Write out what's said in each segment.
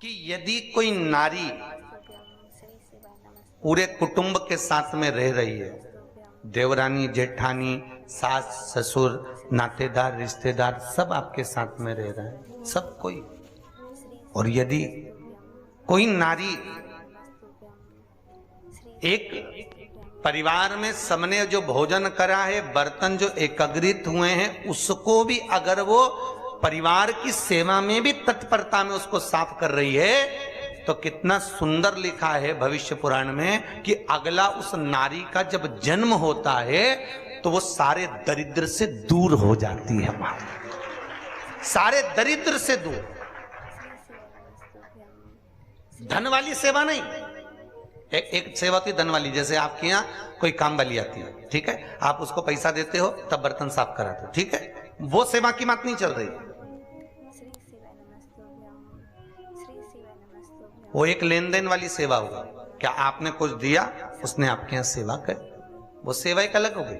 कि यदि कोई नारी पूरे कुटुंब के साथ में रह रही है, देवरानी जेठानी सास ससुर नातेदार रिश्तेदार सब आपके साथ में रह रहे हैं, सब कोई, और यदि कोई नारी एक परिवार में सबने जो भोजन करा है, बर्तन जो एकत्रित हुए हैं, उसको भी अगर वो परिवार की सेवा में भी तत्परता में उसको साफ कर रही है, तो कितना सुंदर लिखा है भविष्य पुराण में कि अगला उस नारी का जब जन्म होता है तो वो सारे दरिद्र से दूर हो जाती है। सारे दरिद्र से दूर। धन वाली सेवा नहीं, एक सेवा होती धन वाली, जैसे आपके यहाँ कोई काम वाली आती है, ठीक है, आप उसको पैसा देते हो तब बर्तन साफ कराते हो, ठीक है, वो सेवा की बात नहीं चल रही। वो एक लेन देन वाली सेवा होगा, क्या आपने कुछ दिया उसने आपके यहाँ सेवा करी, वो सेवा एक अलग हो गई।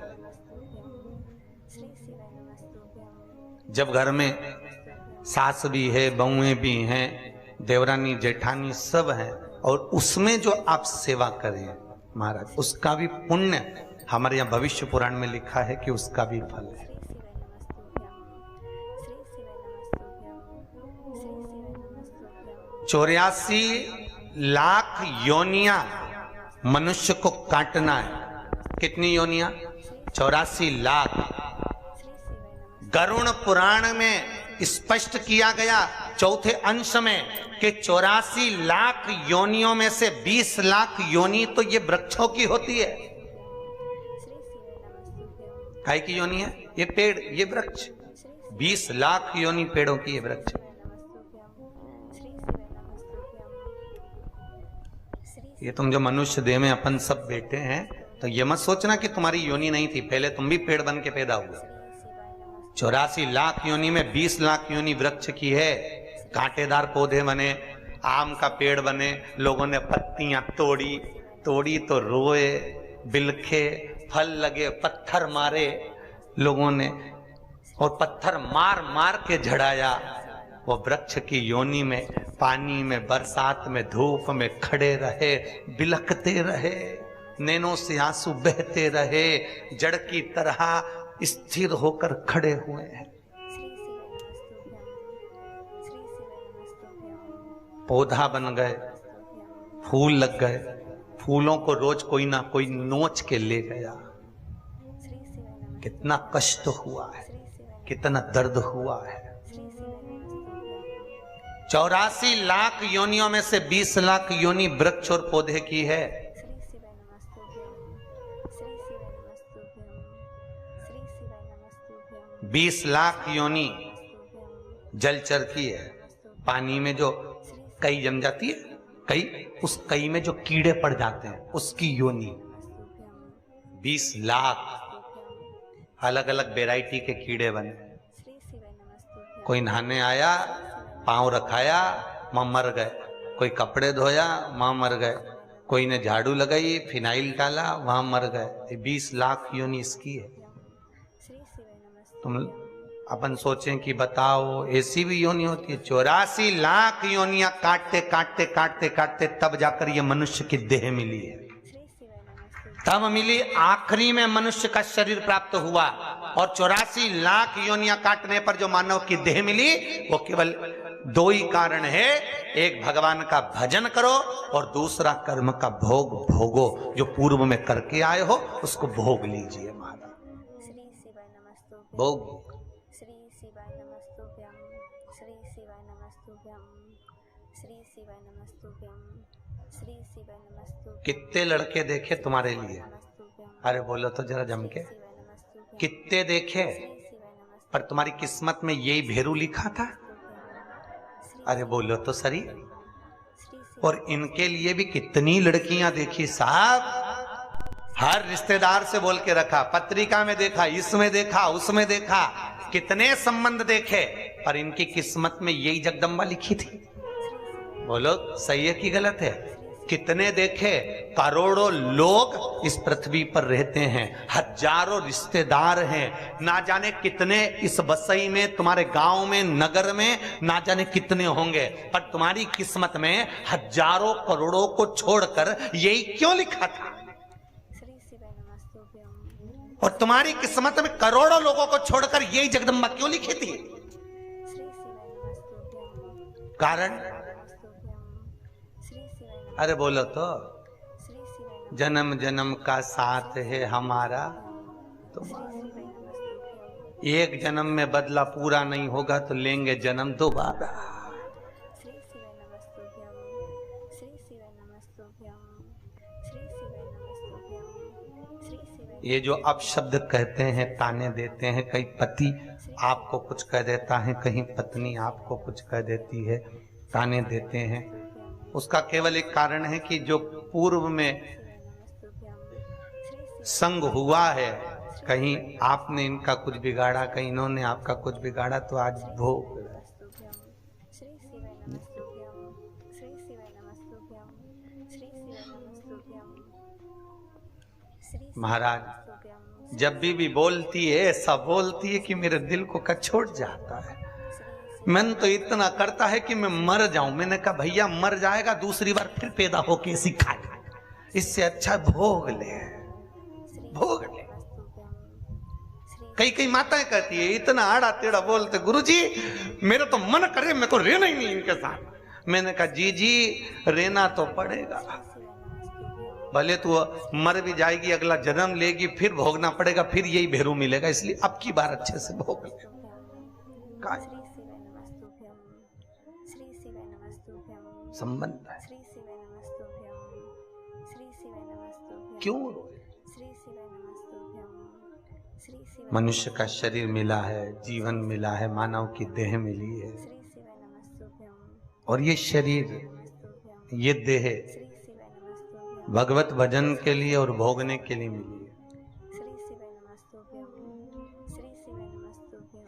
जब घर में सास भी है, बहुएं भी हैं, देवरानी जेठानी सब हैं, और उसमें जो आप सेवा करें महाराज, उसका भी पुण्य हमारे यहाँ भविष्य पुराण में लिखा है कि उसका भी फल है। 84 लाख योनियां मनुष्य को काटना है। कितनी योनियां? 84 लाख। गरुड़ पुराण में स्पष्ट किया गया चौथे अंश में कि 84 लाख योनियों में से 20 लाख योनि तो ये वृक्षों की होती है। काय की योनि है? ये पेड़, ये वृक्ष। 20 लाख योनि पेड़ों की ये वृक्ष। ये तुम जो मनुष्य देह में अपन सब बैठे हैं, तो ये मत सोचना कि तुम्हारी योनि नहीं थी, पहले तुम भी पेड़ बन के पैदा हुए। 84 लाख योनि में 20 लाख योनि वृक्ष की है। कांटेदार पौधे बने, आम का पेड़ बने, लोगों ने पत्तियां तोड़ी तो रोए, बिलखे, फल लगे, पत्थर मारे लोगों ने, और पत्थर मार मार के झड़ाया। वो वृक्ष की योनि में, पानी में, बरसात में, धूप में खड़े रहे, बिलखते रहे, नैनों से आंसू बहते रहे, जड़ की तरह स्थिर होकर खड़े हुए हैं। पौधा बन गए, फूल लग गए, फूलों को रोज कोई ना कोई नोच के ले गया। कितना कष्ट हुआ है, कितना दर्द हुआ है। 84 लाख योनियों में से 20 लाख योनि वृक्ष और पौधे की है। बीस लाख योनि जलचर की है। पानी में जो कई जम जाती है, कई, उस कई में जो कीड़े पड़ जाते हैं उसकी योनि। 20 लाख अलग अलग वैरायटी के कीड़े बने। कोई नहाने आया, पांव रखाया, मां मर गए। कोई कपड़े धोया, मां मर गए। कोई ने झाड़ू लगाई, फिनाइल डाला, वहां मर गए। 20 लाख योनि इसकी है। तुम अपन सोचें कि बताओ ऐसी भी योनि होती है? 84 लाख योनियां काटते काटते काटते काटते तब जाकर ये मनुष्य की देह मिली है। तब मिली, आखिरी में मनुष्य का शरीर प्राप्त हुआ। और 84 लाख योनियां काटने पर जो मानव की देह मिली, वो केवल दो ही कारण है। एक, भगवान का भजन करो, और दूसरा, कर्म का भोग भोगो। जो पूर्व में करके आए हो उसको भोग लीजिए महाराज। भोग। कितने लड़के देखे तुम्हारे लिए? अरे बोलो तो जरा जम के। कितने देखे, पर तुम्हारी किस्मत में यही भेरू लिखा था? अरे बोलो तो सही। और इनके लिए भी कितनी लड़कियां देखी साहब। हर रिश्तेदार से बोल के रखा, पत्रिका में देखा, इसमें देखा, उसमें देखा, कितने संबंध देखे, पर इनकी किस्मत में यही जगदम्बा लिखी थी। बोलो सही है कि गलत है? कितने देखे, करोड़ों लोग इस पृथ्वी पर रहते हैं, हजारों रिश्तेदार हैं, ना जाने कितने इस बसई में, तुम्हारे गांव में, नगर में ना जाने कितने होंगे, पर तुम्हारी किस्मत में हजारों करोड़ों को छोड़कर यही क्यों लिखा था? और तुम्हारी किस्मत में करोड़ों लोगों को छोड़कर यही जगदम्बा क्यों लिखी थी? कारण? अरे बोलो तो। जन्म जन्म का साथ है हमारा तुम्हारा, एक जन्म में बदला पूरा नहीं होगा तो लेंगे जन्म दोबारा। ये जो अपशब्द कहते हैं, ताने देते हैं, कई पति आपको कुछ कह देता है, कहीं पत्नी आपको कुछ कह देती है, ताने देते हैं, उसका केवल एक कारण है कि जो पूर्व में संग हुआ है, कहीं आपने इनका कुछ बिगाड़ा, कहीं इन्होंने आपका कुछ बिगाड़ा, तो आज भोग। महाराज जब भी बोलती है ऐसा बोलती है कि मेरे दिल को कचोट जाता है। मन तो इतना करता है कि मैं मर जाऊं। मैंने कहा भैया मर जाएगा, दूसरी बार फिर पैदा होके सिखाएगा, इससे अच्छा भोग ले, भोग ले। कई कई माताएं कहती है इतना आड़ा टेढ़ा बोलते, गुरुजी मेरा तो मन करे मेरे को रहना ही नहीं इनके साथ। मैंने कहा जी रहना तो पड़ेगा, भले तू मर भी जाएगी, अगला जन्म लेगी, फिर भोगना पड़ेगा, फिर यही भेरू मिलेगा, इसलिए अब की बार अच्छे से भोग ले। संबंध है, क्यों रोए? मनुष्य का शरीर मिला है, जीवन मिला है, मानव की देह मिली है, और ये शरीर, ये देह भगवत भजन के लिए और भोगने के लिए मिली है।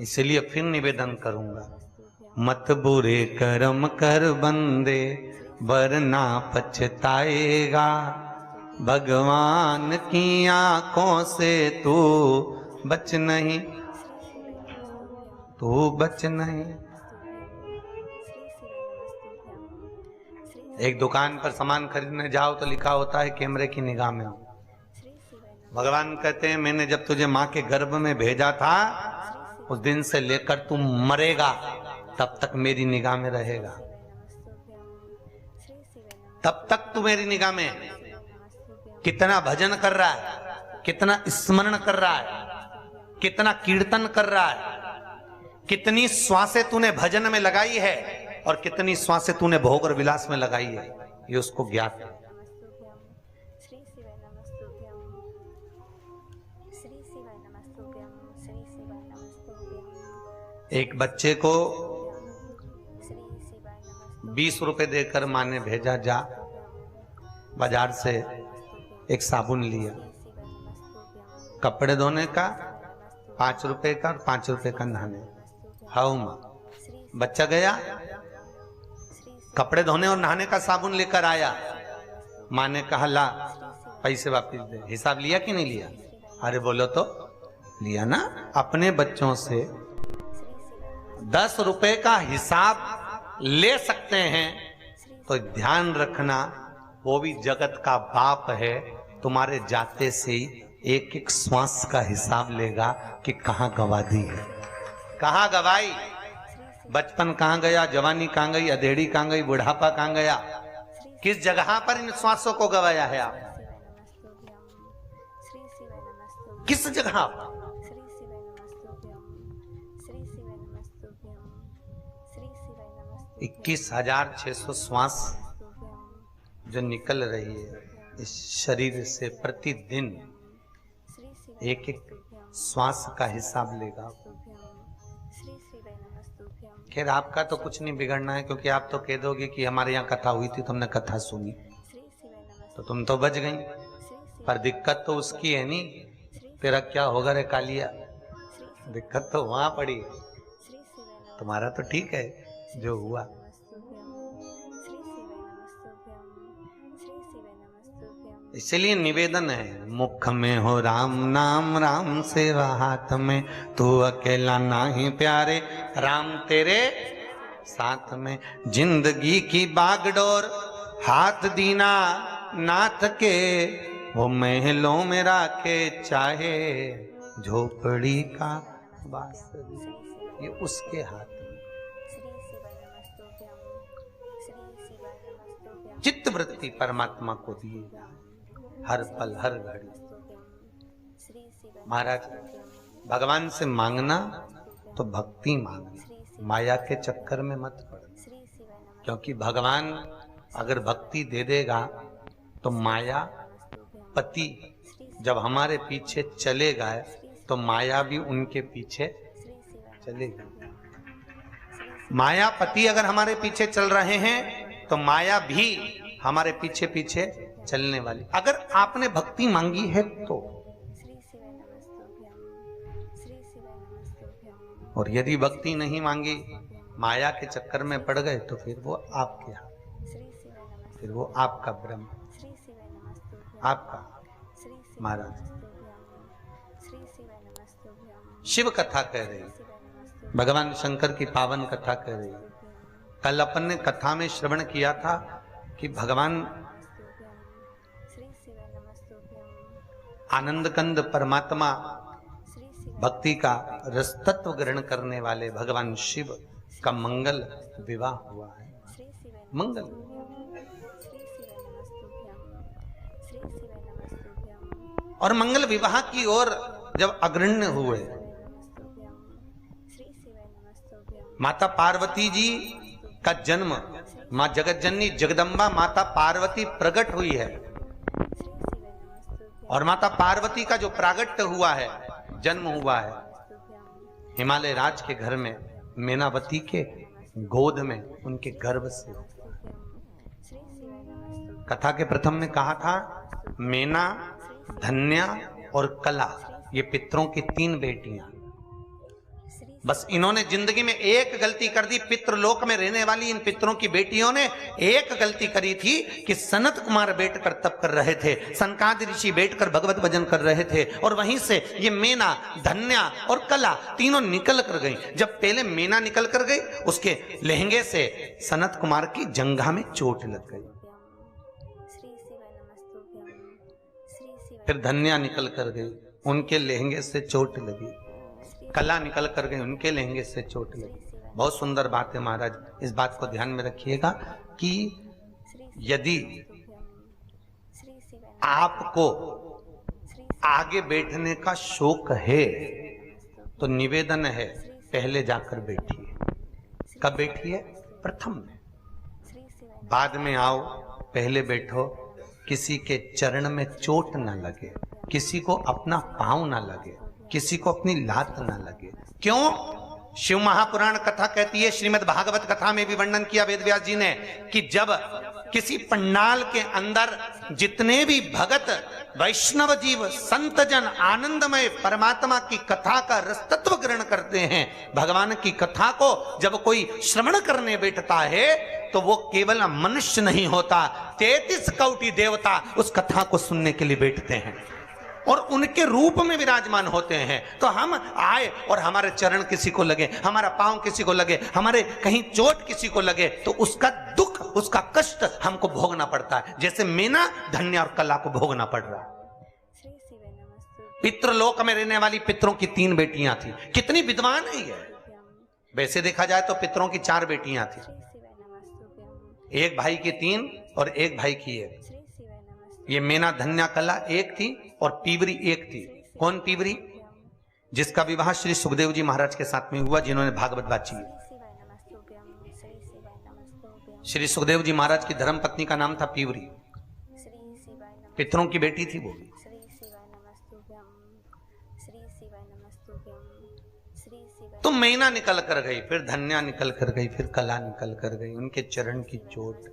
इसलिए फिर निवेदन करूंगा, मत बुरे कर्म कर बंदे वरना पछताएगा, भगवान की आंखों से तू बच नहीं, तू बच नहीं। एक दुकान पर सामान खरीदने जाओ तो लिखा होता है कैमरे की निगाह में हो। भगवान कहते हैं मैंने जब तुझे मां के गर्भ में भेजा था, उस दिन से लेकर तू मरेगा तब तक मेरी निगाह में रहेगा, तब तक तू मेरी निगाह में। कितना भजन कर रहा है, कितना स्मरण कर रहा है, कितना कीर्तन कर रहा है, कितनी श्वासें तूने भजन में लगाई है और कितनी श्वासें तूने भोग और विलास में लगाई है, ये उसको ज्ञात है। एक बच्चे को 20 रुपए देकर माँ ने भेजा, जा बाजार से एक साबुन लिया, कपड़े धोने का 5 रुपए का और 5 रुपए का नहाने। हाउ माँ, बच्चा गया कपड़े धोने और नहाने का साबुन लेकर आया, माँ ने कहा ला पैसे वापिस दे। हिसाब लिया कि नहीं लिया? अरे बोलो तो, लिया ना। अपने बच्चों से 10 रुपए का हिसाब ले सकते हैं तो ध्यान रखना, वो भी जगत का बाप है, तुम्हारे जाते से ही एक एक श्वास का हिसाब लेगा कि कहाँ गवा दी है, कहाँ गवाई, बचपन कहाँ गया, जवानी कहाँ गई, अधेड़ी कहाँ गई, बुढ़ापा कहाँ गया, किस जगह पर इन श्वासों को गवाया है आप, किस जगह पर? 21,600 श्वास जो निकल रही है इस शरीर से प्रतिदिन, एक एक श्वास का हिसाब लेगा। खैर आपका तो कुछ नहीं बिगड़ना है, क्योंकि आप तो कह दोगे कि हमारे यहाँ कथा हुई थी तो हमने कथा सुनी, तो तुम तो बच गई। पर दिक्कत तो उसकी है नहीं, तेरा क्या होगा रे कालिया, दिक्कत तो वहां पड़ी, तुम्हारा तो ठीक है जो हुआ। इसलिए निवेदन है, मुख में हो राम नाम, राम सेवा हाथ में, तू अकेला नाही प्यारे, राम तेरे साथ में। जिंदगी की बागडोर हाथ दीना नाथ के, वो महलों में राखे चाहे झोपड़ी का वास, ये उसके हाथ में। चित्त वृत्ति परमात्मा को दिए हर पल हर घड़ी। महाराज भगवान से मांगना तो भक्ति मांगना, माया के चक्कर में मत पड़ना, क्योंकि भगवान अगर भक्ति दे देगा तो माया पति जब हमारे पीछे चलेगा तो माया भी उनके पीछे चलेगी। मायापति अगर हमारे पीछे चल रहे हैं तो माया भी हमारे पीछे पीछे चलने वाली। अगर आपने भक्ति मांगी है तो, और यदि भक्ति नहीं मांगी, माया के चक्कर में पड़ गए तो फिर वो आपके हाथ, फिर वो आपका ब्रह्म, आपका। महाराज शिव कथा कह रही, भगवान शंकर की पावन कथा कह रही। कल अपन ने कथा में श्रवण किया था कि भगवान आनंद कंद परमात्मा भक्ति का रसतत्व ग्रहण करने वाले भगवान शिव का मंगल विवाह हुआ है। मंगल और मंगल विवाह की ओर जब अग्रण्य हुए, माता पार्वती जी का जन्म, मां जगत जननी जगदम्बा माता पार्वती प्रकट हुई है, और माता पार्वती का जो प्रागट्य हुआ है, जन्म हुआ है हिमालय राज के घर में, मेनावती के गोद में, उनके गर्भ से। कथा के प्रथम में कहा था मेना, धन्या और कला, ये पितरों की 3 बेटियां। बस इन्होंने जिंदगी में एक गलती कर दी। पितृलोक में रहने वाली इन पितरों की बेटियों ने एक गलती करी थी कि सनत कुमार बैठकर तप कर रहे थे, सनकादि ऋषि बैठकर भगवत भजन कर रहे थे, और वहीं से ये मेना, धन्या और कला तीनों निकल कर गई। जब पहले मेना निकल कर गई, उसके लहंगे से सनत कुमार की जंघा में चोट लग गई। फिर धन्या निकल कर गई, उनके लहंगे से चोट लगी। कला निकल कर गई, उनके लहंगे से चोट लगी। बहुत सुंदर बात है महाराज, इस बात को ध्यान में रखिएगा कि यदि आपको आगे बैठने का शौक है तो निवेदन है, पहले जाकर बैठिए। कब बैठिए? प्रथम में। बाद में आओ, पहले बैठो। किसी के चरण में चोट ना लगे, किसी को अपना पांव ना लगे, किसी को अपनी लात ना लगे। क्यों? शिव महापुराण कथा कहती है, श्रीमद् भागवत कथा में भी वर्णन किया वेद व्यास जी ने, कि जब किसी पंडाल के अंदर जितने भी भगत वैष्णव जीव संत जन आनंदमय परमात्मा की कथा का रसतत्व ग्रहण करते हैं, भगवान की कथा को जब कोई श्रवण करने बैठता है तो वो केवल मनुष्य नहीं होता, 33 कोटि देवता उस कथा को सुनने के लिए बैठते हैं और उनके रूप में विराजमान होते हैं। तो हम आए और हमारे चरण किसी को लगे, हमारा पांव किसी को लगे, हमारे कहीं चोट किसी को लगे, तो उसका दुख, उसका कष्ट हमको भोगना पड़ता है, जैसे मेना, धन्या और कला को भोगना पड़ रहा है। पितृलोक में रहने वाली पितरों की 3 बेटियां थी। कितनी विद्वान है ये। वैसे देखा जाए तो पितरों की 4 बेटियां थी, एक भाई की 3 और एक भाई की 1। ये मेना, धन्या, कला एक थी और पीवरी एक थी। कौन पीवरी? जिसका विवाह श्री सुखदेव जी महाराज के साथ में हुआ, जिन्होंने भागवत बाची है। श्री सुखदेव जी महाराज की धर्म पत्नी का नाम था पीवरी, पितरों की बेटी थी वो। तो मैना निकल कर गई, फिर धन्या निकल कर गई, फिर कला निकल कर गई। उनके चरण की चोट,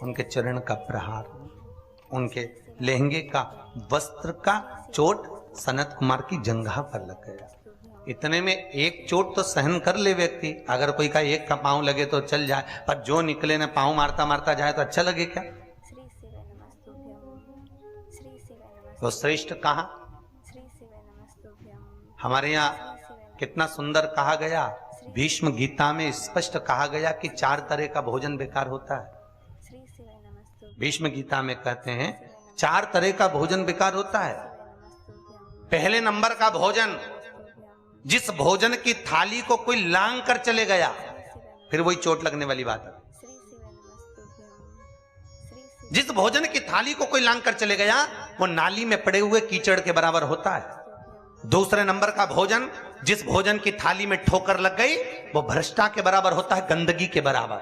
उनके चरण का प्रहार, उनके लहंगे का, वस्त्र का चोट सनत कुमार की जंघा पर लग गया। इतने में एक चोट तो सहन कर ले व्यक्ति, अगर कोई का एक का पांव लगे तो चल जाए, पर जो निकले ना पांव मारता मारता जाए तो अच्छा लगे क्या? तो श्रेष्ठ कहा, हमारे यहाँ कितना सुंदर कहा गया, भीष्म गीता में स्पष्ट कहा गया कि 4 तरह का भोजन बेकार होता है। भीष्म गीता में कहते हैं 4 तरह का भोजन बेकार होता है। पहले नंबर का भोजन, जिस भोजन की थाली को कोई लांग कर चले गया, फिर वही चोट लगने वाली बात है। जिस भोजन की थाली को कोई लांग कर चले गया, वो नाली में पड़े हुए कीचड़ के बराबर होता है। दूसरे नंबर का भोजन, जिस भोजन की थाली में ठोकर लग गई, वो भ्रष्टा के बराबर होता है, गंदगी के बराबर।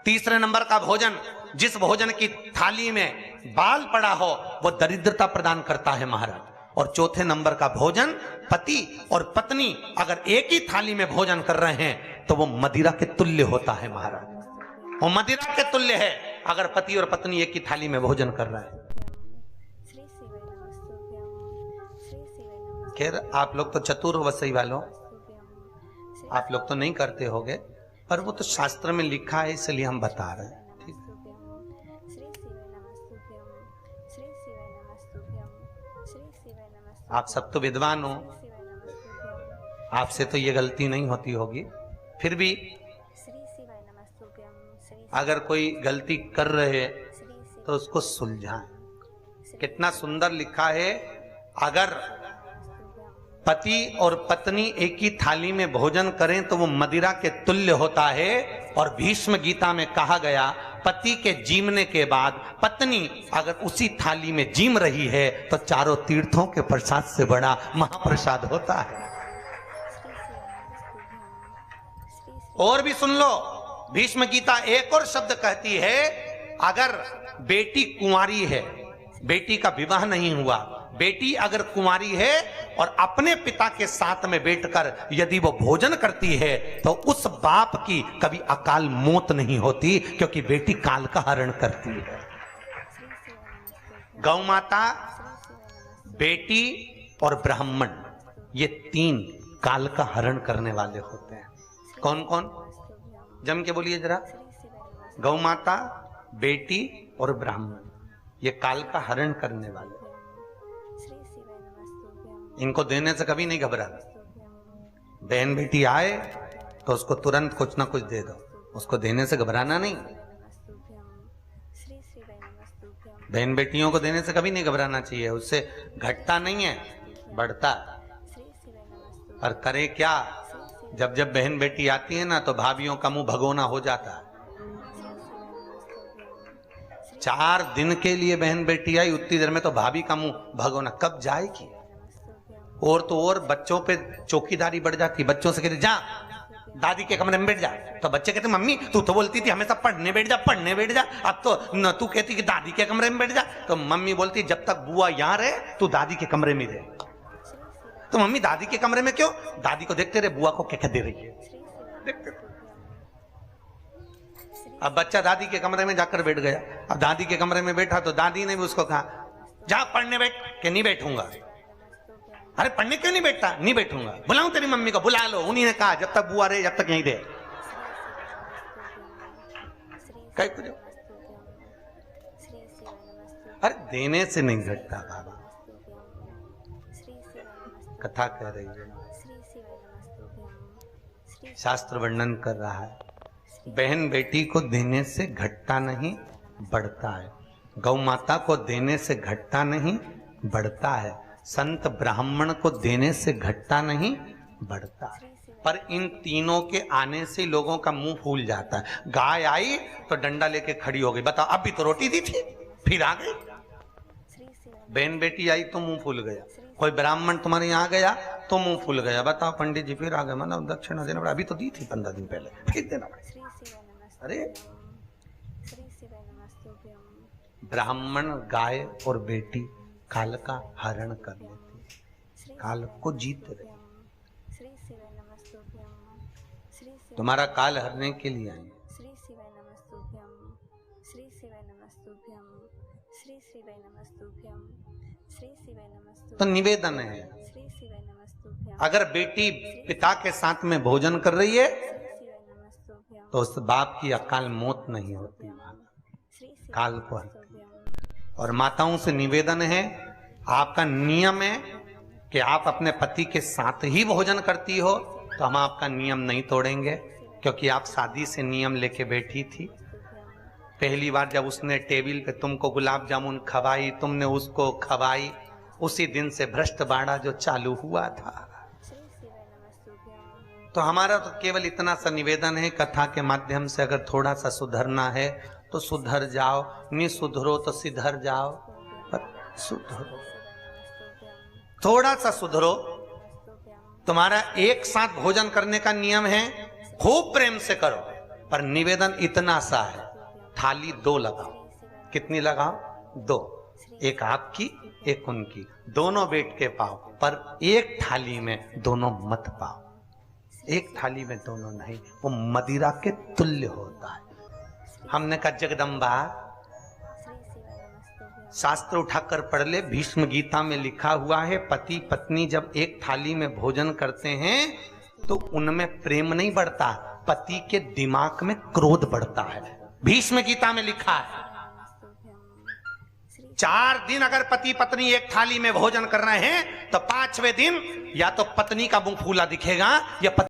तीसरे नंबर का भोजन, जिस भोजन की थाली में बाल पड़ा हो, वो दरिद्रता प्रदान करता है महाराज। और चौथे नंबर का भोजन, पति और पत्नी अगर एक ही थाली में भोजन कर रहे हैं तो वो मदिरा के तुल्य होता है महाराज। वो मदिरा के तुल्य है अगर पति और पत्नी एक ही थाली में भोजन कर रहे हैं। खैर आप लोग तो चतुर हो वसई वालों, आप लोग तो नहीं करते होगे, पर वो तो शास्त्र में लिखा है इसलिए हम बता रहे हैं। ठीक, आप सब तो विद्वान हो, आपसे तो ये गलती नहीं होती होगी, फिर भी अगर कोई गलती कर रहे तो उसको सुलझाएं। कितना सुंदर लिखा है, अगर पति और पत्नी एक ही थाली में भोजन करें तो वो मदिरा के तुल्य होता है। और भीष्म गीता में कहा गया, पति के जीमने के बाद पत्नी अगर उसी थाली में जीम रही है तो चारों तीर्थों के प्रसाद से बड़ा महाप्रसाद होता है। और भी सुन लो, भीष्म गीता एक और शब्द कहती है, अगर बेटी कुंवारी है, बेटी का विवाह नहीं हुआ, बेटी अगर कुंवारी है और अपने पिता के साथ में बैठकर यदि वो भोजन करती है तो उस बाप की कभी अकाल मौत नहीं होती, क्योंकि बेटी काल का हरण करती है। गौ माता, बेटी और ब्राह्मण, ये 3 काल का हरण करने वाले होते हैं। कौन कौन? जम के बोलिए जरा। गौ माता, बेटी और ब्राह्मण, ये काल का हरण करने वाले। इनको देने से कभी नहीं घबराना। बहन बेटी आए तो उसको तुरंत कुछ ना कुछ दे दो, उसको देने से घबराना नहीं। बहन बेटियों को देने से कभी नहीं घबराना चाहिए, उससे घटता नहीं है, बढ़ता। और करे क्या, जब जब बहन बेटी आती है ना तो भाभियों का मुंह भगोना हो जाता है। 4 दिन के लिए बहन बेटी आई, उतनी देर में तो भाभी का मुंह भगोना, कब जाएगी। और तो और बच्चों पे चौकीदारी बढ़ जाती, बच्चों से कहते जा दादी के कमरे में बैठ जा, तो बच्चे कहते मम्मी तू तो बोलती थी हमेशा पढ़ने बैठ जा, पढ़ने बैठ जा, अब तो न तू कहती कि दादी के कमरे में बैठ जा। तो मम्मी बोलती जब तक बुआ यहाँ रहे तू दादी के कमरे में रहे। तो मम्मी दादी के कमरे में क्यों? दादी को देखते रहे बुआ को क्या दे रही है, देखते। अब बच्चा दादी के कमरे में जाकर बैठ गया। अब दादी के कमरे में बैठा तो दादी ने भी उसको कहा जा पढ़ने बैठ, कि नहीं बैठूंगा। अरे पढ़ने क्यों नहीं बैठता? नहीं बैठूंगा। बुलाऊं तेरी मम्मी को? बुला लो। उन्हीं ने कहा जब तक बुआ रहे जब तक यहीं रहे। अरे देने से नहीं घटता बाबा, कथा कह रही है, शास्त्र वर्णन कर रहा है, बहन बेटी को देने से घटता नहीं बढ़ता है, गौ माता को देने से घटता नहीं बढ़ता है, संत ब्राह्मण को देने से घटता नहीं बढ़ता है। पर इन तीनों के आने से लोगों का मुंह फूल जाता है। गाय आई तो डंडा लेके खड़ी हो गई, बताओ अब भी तो रोटी दी थी फिर आ गई। बहन बेटी आई तो मुंह फूल गया, कोई ब्राह्मण तुम्हारे यहाँ गया तो मुंह फूल गया, बताओ पंडित जी फिर आ गए, मतलब दक्षिणा देना पड़ा, अभी तो दी थी 15 दिन पहले फिर देना पड़ा। अरे ब्राह्मण गाय और बेटी काल का हरण कर लेती, काल को जीत रहे। तुम्हारा काल हरने के लिए आए। तो निवेदन है, अगर बेटी पिता के साथ में भोजन कर रही है तो उस बाप की अकाल मौत नहीं होती, काल को। और माताओं से निवेदन है आपका नियम है कि आप अपने पति के साथ ही भोजन करती हो, तो हम आपका नियम नहीं तोड़ेंगे, क्योंकि आप शादी से नियम लेके बैठी थी। पहली बार जब उसने टेबल पे तुमको गुलाब जामुन खवाई, तुमने उसको खवाई, उसी दिन से भ्रष्ट बाड़ा जो चालू हुआ था। तो हमारा तो केवल इतना सा निवेदन है, कथा के माध्यम से अगर थोड़ा सा सुधरना है तो सुधर जाओ, नहीं सुधरो तो सिधर जाओ, पर सुधरो, थोड़ा सा सुधरो। तुम्हारा एक साथ भोजन करने का नियम है, खूब प्रेम से करो, पर निवेदन इतना सा है, थाली 2 लगाओ। कितनी लगाओ? 2। एक आपकी, एक उनकी, दोनों बैठ के पाओ, पर एक थाली में दोनों मत पाओ। एक थाली में दोनों नहीं, वो मदिरा के तुल्य होता है। हमने कहा जगदम्बा, शास्त्र उठाकर पढ़ ले, भीष्म गीता में लिखा हुआ है, पति पत्नी जब एक थाली में भोजन करते हैं तो उनमें प्रेम नहीं बढ़ता, पति के दिमाग में क्रोध बढ़ता है। भीष्म गीता में लिखा है। 4 दिन अगर पति पत्नी एक थाली में भोजन कर रहे हैं तो 5वें दिन या तो पत्नी का मुंह फूला दिखेगा या